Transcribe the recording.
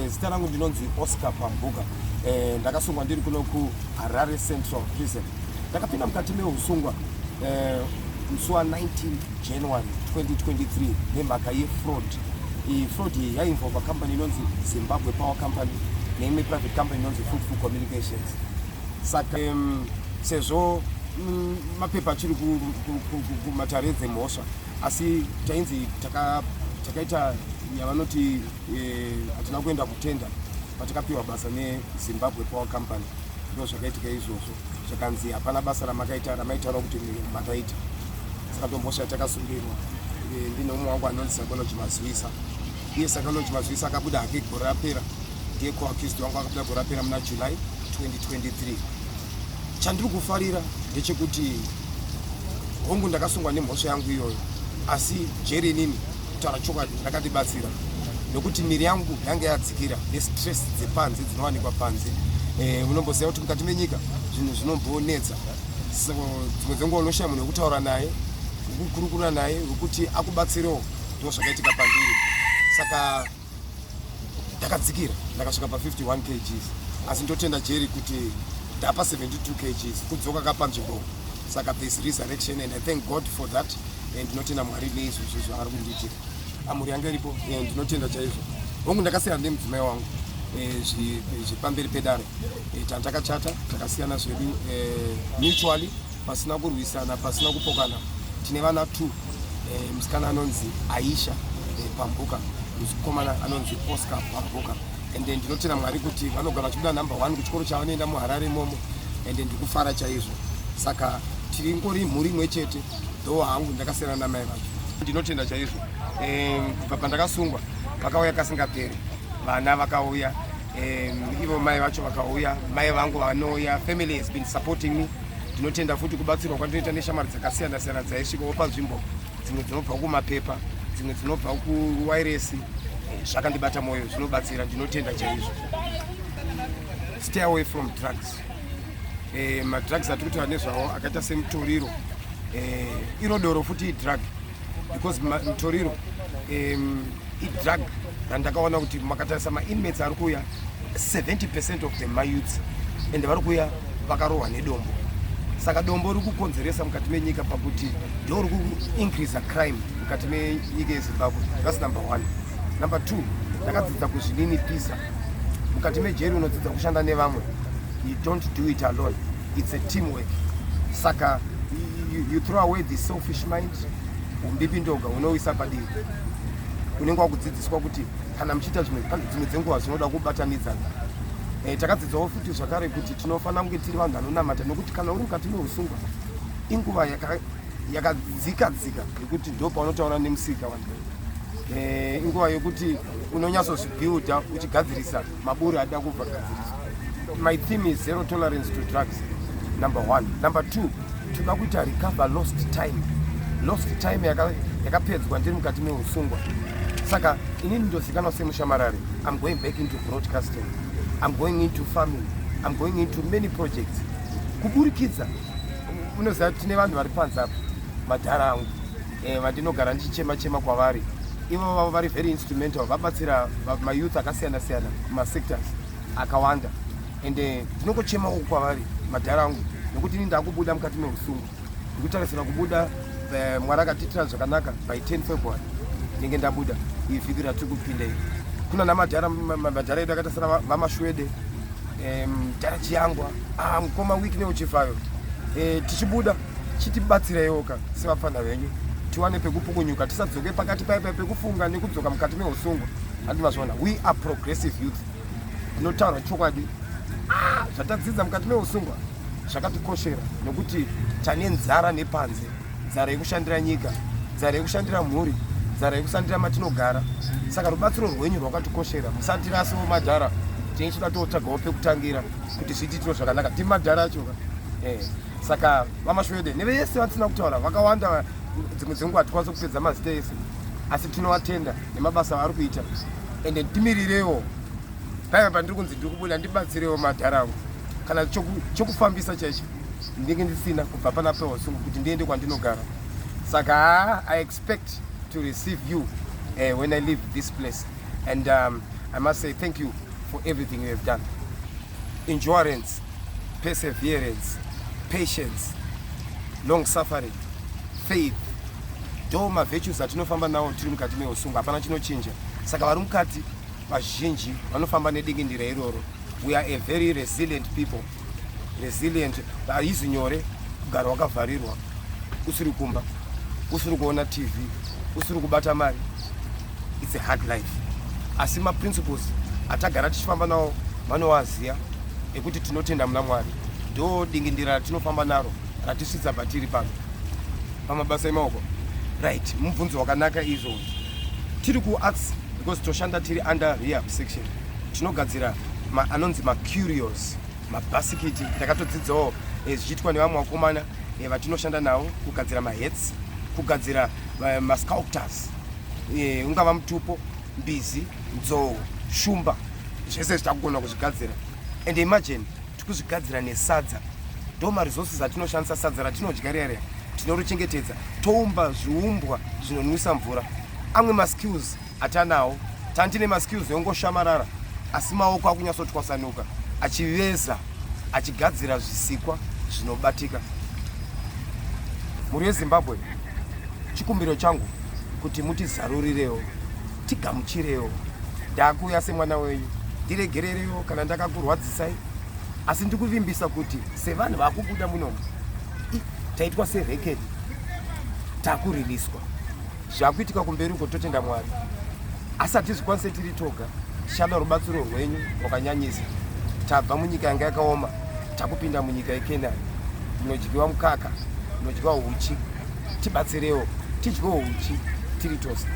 zita rangu ndinonzi Oscar Pambuka. Ndakasungwa ndiri kuno kuHarare Central Prison. Ndakapinda mukati meusungwa musi wa19 January 2023 nemhaka yefraud. Fraud iyi yainvolva company inonzi Zimbabwe Power Company neimwe private company inonzi Fruitful Communications. Saka sezvo mapepa achiri kumatare dzemhosva, asi tainzi takaita yavanoti hatina kuenda kutenda patakapiwa basa neZimbabwe Power Company. Ndo zvakaitika izvozvo, zvakanzi hapana basa ramaitaura kuti makaita. Saka tombosha takasungirwa ndine umwe wangu anonzi Psychology Mazivisa. Iye Psychology Mazivisa akabuda hake gore rapera, ndiye co-accused wangu akabuda gore rapera muna July 2023. Chandiri kufarira ndechekuti hongu ndakasungwa nemhosva yangu iyoyo, asi jeri nini kutaura chokwadi ndakandibatsira nokuti miri yangu yange yadzikira nestress dzepanze dzinowanikwa panze. Unomboziva kuti mukati menyika zvinhu zvinombonetsa, so dzimwe dzenguva unoshaya munhu wekutaura naye, wekukurukura naye, wekuti akubatsirewo. Ndo zvakaitika pandiri. Saka ndakadzikira ndakasvika pa51 kgs, asi ndotenda jeri kuti ndapa 72 kgs, kudzoka kapanzvimbo. Saka this resurrection, and I thank God for that. Ndinotenda Mwari neizvozvo zvaari kundiitira. Amuri yangu iripo, ndinotenda chaizvo. Hongu ndakasiyana nemudzimai wangu zvipamberi pedare. Tandakachata takasiyana zvedu mutually, pasina kurwisana, pasina kupokana. Tine vana 2, musikana anonzi Aisha Pambuka, mukomana anonzi Oscar Pambuka. And ndinotenda Mwari kuti vanogara vachibuda number 1 kuchikoro chavanoenda muHarare imomo, and ndikufara chaizvo. Saka tiri ngori mhuri imwe chete, ndo hangu ndakasiyana namai vacho. Ndinotenda chaizvo. Kubva pandakasungwa vakauya kasingaperi, vana vakauya, ivo mai vacho vakauya, mai vangu vanouya, family has been supporting me. Ndinotenda futi kubatsirwa kwandinoita neshamwari dzakasiyana siyana dzaisvikawo panzvimbo, dzimwe dzinobva kumapepa, dzimwe dzinobva kuwiresi. Zvakandibata mwoyo, zvinobatsira. Ndinotenda chaizvo. Stay away from drugs. Madrugs atiri kutaura nezvawo akaita semutoriro, iro doro futi idrug, because mutoriro idrug randakaona kuti makatarisa mainmates ari kuuya 70% of them mayouths, and vari kuuya vakarohwa nedombo. Saka dombo riri kukonzeresa mukati menyika pakuti ndo riri kuincrease crime mukati menyika yeZimbabwe. That's number 1. Number 2, ndakadzidza kuzvininipisa. Mukati mejeri unodzidza kushanda nevamwe. You don't do it alone. It's a teamwork. Saka you throw away the selfish mind. Umbipi ndoga unoisa padivi. Unenge wakudzidziswa kuti kana muchiita dzimwe dzenguva zvinoda kubatanidzana. Takadzidzawo futi zvakare kuti tinofanira kunge tiri vanhu vanonamata, nokuti kana uri mukati meusungwa inguva yakadzika yekuti ndo paunotaura nemusika wangu. Inguva yokuti unonyatsozvibuilda uchigadzirisa maburi ada kubva gadziriswa. My theme is zero tolerance to drugs, number 1. Number 2, toda kuita recover lost time yakapedzwa ndiri mukati meusungwa. Saka inini ndozikanwa semushamarari. I'm going back into broadcasting, I'm going into farming, I'm going into many projects. Kuburikidza unoziva tine vanhu vari panze apa, madhara angu vandinogara ndichichema kwavari. Ivo vavo vari very instrumental, vabatsira mayouth akasiyana siyana kumasectors akawanda. And ndinongochema uku kwavari madhara angu, nokuti ini ndakubuda mukati meusungwa. Ndikutarisira kubuda Mwari akatiitira zvakanaka by 10 February ndinenge ndabuda iyi vhiki ratiri kupinda iri. Kuna namadhara edu akaita sana vamashwede, mudhara chiyangwa, mukoma wiki neuchifayo. Tichibuda chitibatsiraiwoka sevapfana venyu, tiwane pekupukunyuka, tisadzoke pakati paipa pekufunga nekudzoka mukati meusungwa. Handimazvona, we are progressive youth. Ndinotaura chokwadi, zvatadzidza mukati meusungwa zvakatikoshera, nokuti tane nzara nepanze, nzara yekushandira nyika, nzara yekushandira mhuri, nzara yekushandira matinogara. Saka rubatsiro rwenyu rwakatikoshera. Musatirasiwo madhara, tichichida totsvagawo pekutangira kuti zviitiro zvakanaka. Tiri madhara achoka. Saka vamashwede nevese vatisina kutaura vakawanda, dzimwe dzenguva hatikwanisa kupedza mazita ese, asi tinovatenda nemabasa avari kuita. Ende timirirewo paiva pandiri kunzi ndiri kubuda ndibatsirewo madhara angu. Kana chokufambisa chaicho ndinenge ndisina kubva pana peusungwa kuti ndiende kwandinogara. Saka I expect to receive you when I leave this place. And I must say thank you for everything you have done. Endurance, perseverance, patience, long suffering, faith, ndo mavirtues atinofamba nawo tiri mukati meusungu, hapana chinochinja. Saka vari mukati vazhinji vanofamba nedingindira iroro. We are a very resilient people. Resilient, haizi nyore kugara wakavharirwa usiri kumba, usiri kuona TV, usiri kubata mari. It's a hard life. Asi maprinciples atagara tichifamba nawo vanowaziya ekuti tinotenda muna Mwari. Ndo dingindira ratinofamba naro ratisvitsa patiri pano pamabasa emaoko. Right, mubvunzo wakanaka izvozvo. Tiri kuarts because toshanda tiri under rehab section. Tinogadzira anonzi macurios, mabhasikiti. Ndakatodzidzawo zvichiitwa nevamwe vakomana vatinoshanda navo kugadzira mahats, kugadzira masculptors, ungava mutupo, mbizi, nzou, shumba, zvese zvitakugona kuzvigadzira. And imagine tikuzvigadzira nesadza. Ndo maresources atinoshandisa sadza ratinodya riya tinorichengetedza, toumba zviumbwa zvinonwisa mvura. Amwe maskills atanawo, tandine maskills yongoshamarara, asi maoko akunyatsotwasanuka, achiveza, achigadzira zvisikwa zvinobatika. Muri weZimbabwe, chikumbiro changu kuti mutizarurirewo, tigamuchirewo. Ndakuuya semwana wenyu, ndiregererewo kana ndakakurwadzisai, asi ndikuvimbisa kuti sevanhu vakubuda munomu, taitwa serekedi, takuriliswa. Zvakuitika kumberi uko totenda Mwari. Asi hatizvikwanise tiri toga, tichada rubatsiro rwenyu rwakanyanyisa. Tabva munyika yanga yakaoma, takupinda munyika yeKenani. Munodyiwa mukaka, munodyiwa uchi. Tibatsirewo, tidyewo uchi tiri tose.